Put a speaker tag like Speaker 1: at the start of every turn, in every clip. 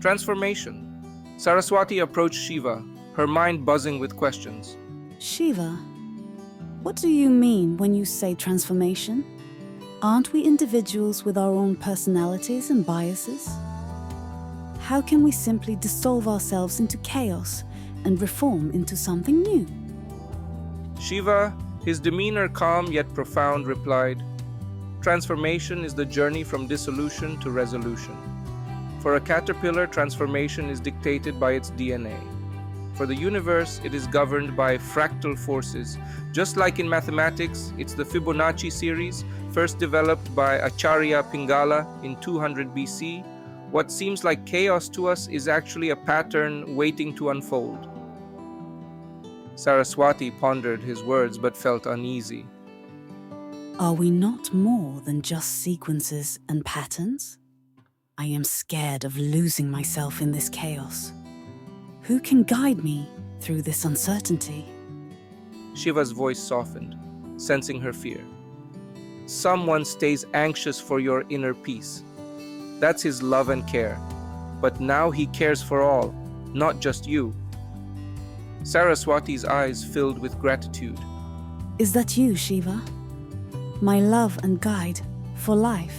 Speaker 1: Transformation. Saraswati approached Shiva, her mind buzzing with questions.
Speaker 2: Shiva, what do you mean when you say transformation? Aren't we individuals with our own personalities and biases? How can we simply dissolve ourselves into chaos and reform into something new?
Speaker 1: Shiva, his demeanor calm yet profound, replied, Transformation is the journey from dissolution to resolution. For a caterpillar, transformation is dictated by its DNA. For the universe, it is governed by fractal forces. Just like in mathematics, it's the Fibonacci series, first developed by Acharya Pingala in 200 BC. What seems like chaos to us is actually a pattern waiting to unfold. Saraswati pondered his words but felt uneasy.
Speaker 2: Are we not more than just sequences and patterns? I am scared of losing myself in this chaos. Who can guide me through this uncertainty?
Speaker 1: Shiva's voice softened, sensing her fear. Someone stays anxious for your inner peace. That's his love and care. But now he cares for all, not just you. Saraswati's eyes filled with gratitude.
Speaker 2: Is that you, Shiva? My love and guide for life,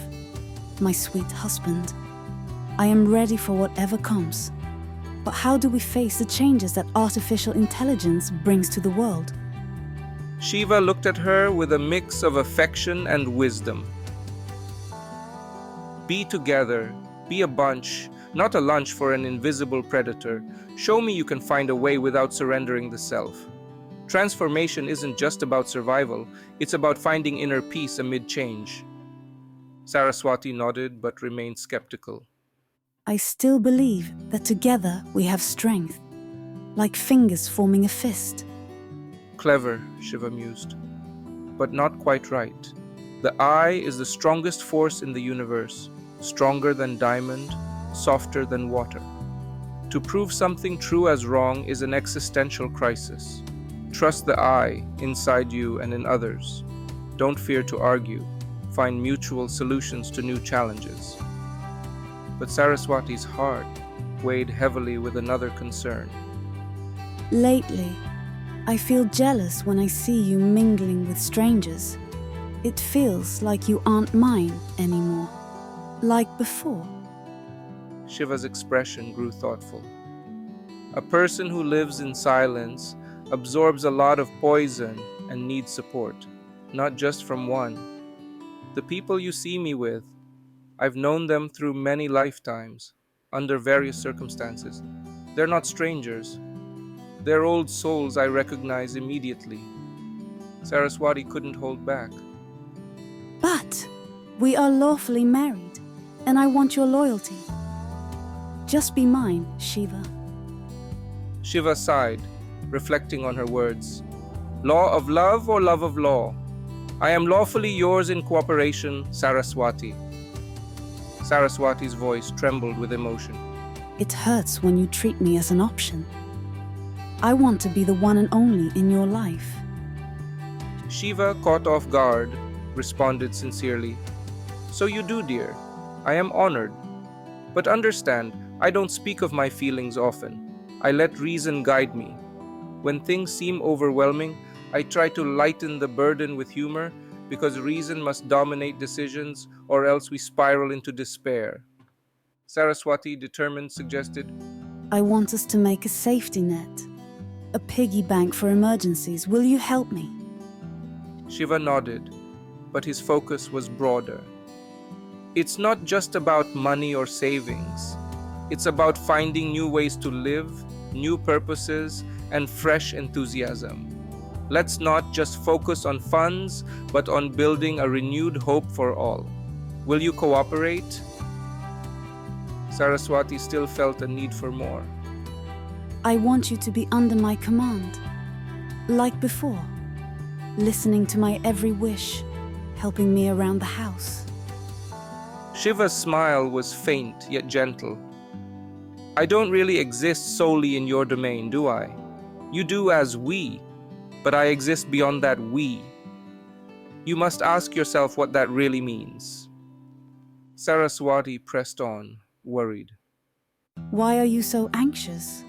Speaker 2: my sweet husband. I am ready for whatever comes. But how do we face the changes that artificial intelligence brings to the world?
Speaker 1: Shiva looked at her with a mix of affection and wisdom. Be together, be a bunch, not a lunch for an invisible predator. Show me you can find a way without surrendering the self. Transformation isn't just about survival, it's about finding inner peace amid change. Saraswati nodded but remained skeptical.
Speaker 2: I still believe that together we have strength, like fingers forming a fist.
Speaker 1: Clever, Shiva mused, but not quite right. The eye is the strongest force in the universe, stronger than diamond, softer than water. To prove something true as wrong is an existential crisis. Trust the eye inside you and in others. Don't fear to argue. Find mutual solutions to new challenges. But Saraswati's heart weighed heavily with another concern.
Speaker 2: Lately, I feel jealous when I see you mingling with strangers. It feels like you aren't mine anymore, like before.
Speaker 1: Shiva's expression grew thoughtful. A person who lives in silence absorbs a lot of poison and needs support, not just from one. The people you see me with, I've known them through many lifetimes, under various circumstances. They're not strangers. They're old souls I recognize immediately. Saraswati couldn't hold back.
Speaker 2: But we are lawfully married, and I want your loyalty. Just be mine, Shiva.
Speaker 1: Shiva sighed, reflecting on her words. Law of love or love of law? I am lawfully yours in cooperation, Saraswati. Saraswati's voice trembled with emotion.
Speaker 2: It hurts when you treat me as an option. I want to be the one and only in your life.
Speaker 1: Shiva, caught off guard, responded sincerely. So you do, dear. I am honored. But understand, I don't speak of my feelings often. I let reason guide me. When things seem overwhelming, I try to lighten the burden with humor because reason must dominate decisions or else we spiral into despair. Saraswati, determined, suggested,
Speaker 2: I want us to make a safety net, a piggy bank for emergencies. Will you help me?
Speaker 1: Shiva nodded, but his focus was broader. It's not just about money or savings. It's about finding new ways to live, new purposes, and fresh enthusiasm. Let's not just focus on funds, but on building a renewed hope for all. Will you cooperate? Saraswati still felt a need for more.
Speaker 2: I want you to be under my command, like before, listening to my every wish, helping me around the house.
Speaker 1: Shiva's smile was faint yet gentle. I don't really exist solely in your domain, do I? You do as we, but I exist beyond that we. You must ask yourself what that really means. Saraswati pressed on, worried.
Speaker 2: Why are you so anxious?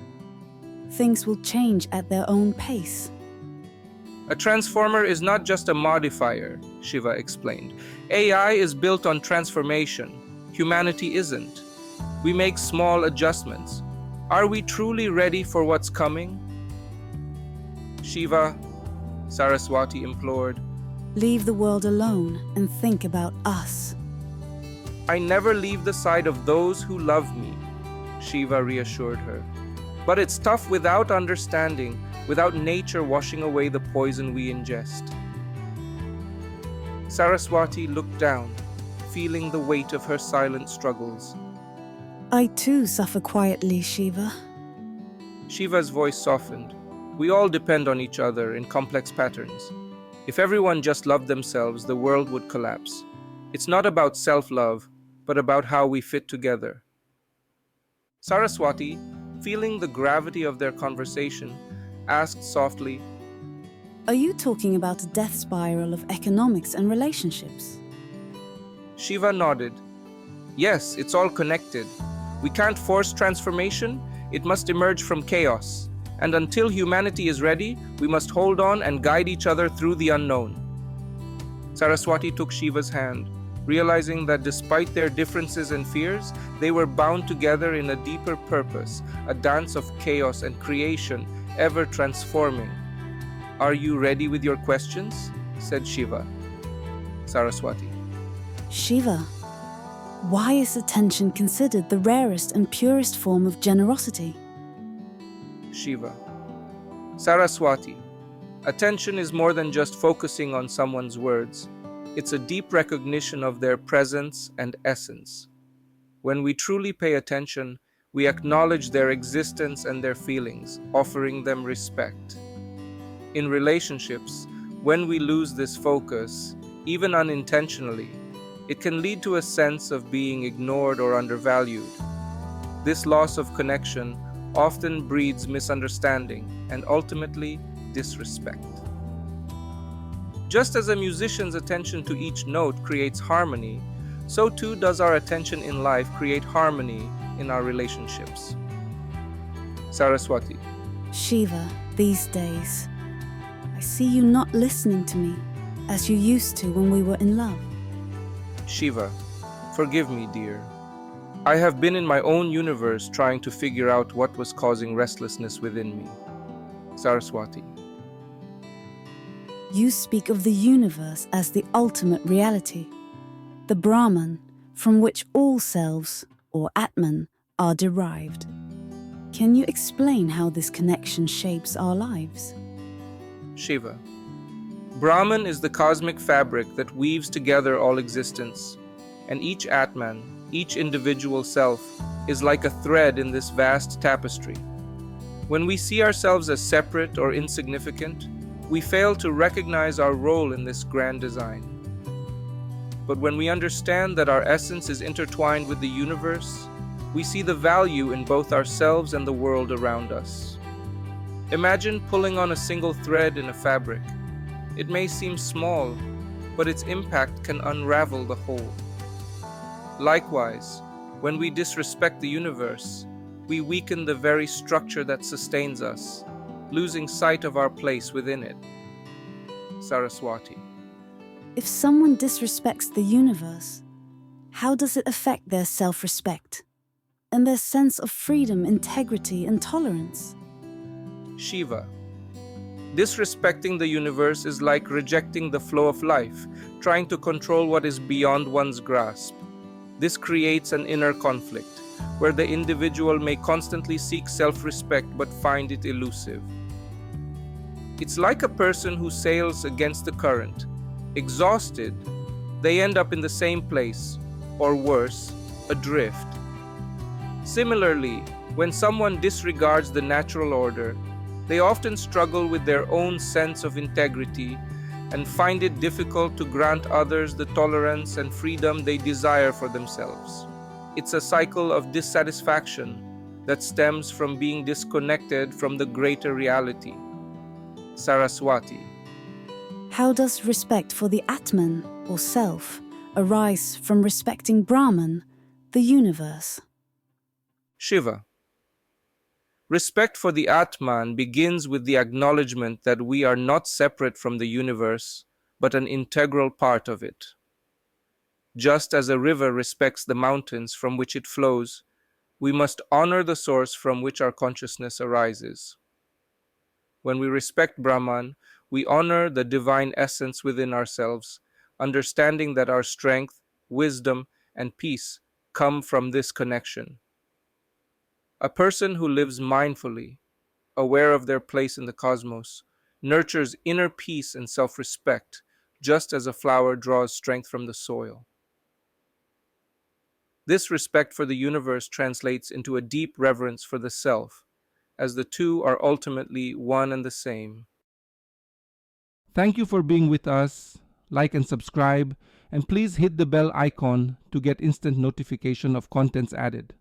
Speaker 2: Things will change at their own pace.
Speaker 1: A transformer is not just a modifier, Shiva explained. AI is built on transformation. Humanity isn't. We make small adjustments. Are we truly ready for what's coming? Shiva, Saraswati implored.
Speaker 2: Leave the world alone and think about us.
Speaker 1: I never leave the side of those who love me, Shiva reassured her. But it's tough without understanding, without nature washing away the poison we ingest. Saraswati looked down, feeling the weight of her silent struggles.
Speaker 2: I too suffer quietly, Shiva.
Speaker 1: Shiva's voice softened. We all depend on each other in complex patterns. If everyone just loved themselves, the world would collapse. It's not about self-love, but about how we fit together. Saraswati, feeling the gravity of their conversation, asked softly,
Speaker 2: Are you talking about a death spiral of economics and relationships?
Speaker 1: Shiva nodded. Yes, it's all connected. We can't force transformation, it must emerge from chaos. And until humanity is ready, we must hold on and guide each other through the unknown. Saraswati took Shiva's hand, realizing that despite their differences and fears, they were bound together in a deeper purpose, a dance of chaos and creation, ever transforming. Are you ready with your questions? Said Shiva. Saraswati.
Speaker 2: Shiva, why is attention considered the rarest and purest form of generosity?
Speaker 1: Shiva. Saraswati. Attention is more than just focusing on someone's words. It's a deep recognition of their presence and essence. When we truly pay attention, we acknowledge their existence and their feelings, offering them respect. In relationships, when we lose this focus, even unintentionally, it can lead to a sense of being ignored or undervalued. This loss of connection often breeds misunderstanding and ultimately disrespect. Just as a musician's attention to each note creates harmony, so too does our attention in life create harmony in our relationships. Saraswati.
Speaker 2: Shiva, these days, I see you not listening to me as you used to when we were in love.
Speaker 1: Shiva. Forgive me, dear. I have been in my own universe trying to figure out what was causing restlessness within me. Saraswati.
Speaker 2: You speak of the universe as the ultimate reality, the Brahman from which all selves, or Atman, are derived. Can you explain how this connection shapes our lives?
Speaker 1: Shiva. Brahman is the cosmic fabric that weaves together all existence, and each Atman, each individual self, is like a thread in this vast tapestry. When we see ourselves as separate or insignificant, we fail to recognize our role in this grand design. But when we understand that our essence is intertwined with the universe, we see the value in both ourselves and the world around us. Imagine pulling on a single thread in a fabric. It may seem small, but its impact can unravel the whole. Likewise, when we disrespect the universe, we weaken the very structure that sustains us, losing sight of our place within it. Saraswati.
Speaker 2: If someone disrespects the universe, how does it affect their self-respect and their sense of freedom, integrity, and tolerance?
Speaker 1: Shiva. Disrespecting the universe is like rejecting the flow of life, trying to control what is beyond one's grasp. This creates an inner conflict, where the individual may constantly seek self-respect but find it elusive. It's like a person who sails against the current. Exhausted, they end up in the same place, or worse, adrift. Similarly, when someone disregards the natural order, they often struggle with their own sense of integrity and find it difficult to grant others the tolerance and freedom they desire for themselves. It's a cycle of dissatisfaction that stems from being disconnected from the greater reality. Saraswati.
Speaker 2: How does respect for the Atman, or self, arise from respecting Brahman, the universe?
Speaker 1: Shiva. Respect for the Atman begins with the acknowledgement that we are not separate from the universe, but an integral part of it. Just as a river respects the mountains from which it flows, we must honor the source from which our consciousness arises. When we respect Brahman, we honor the divine essence within ourselves, understanding that our strength, wisdom, and peace come from this connection. A person who lives mindfully, aware of their place in the cosmos, nurtures inner peace and self respect, just as a flower draws strength from the soil. This respect for the universe translates into a deep reverence for the self, as the two are ultimately one and the same.
Speaker 3: Thank you for being with us. Like and subscribe, and please hit the bell icon to get instant notification of contents added.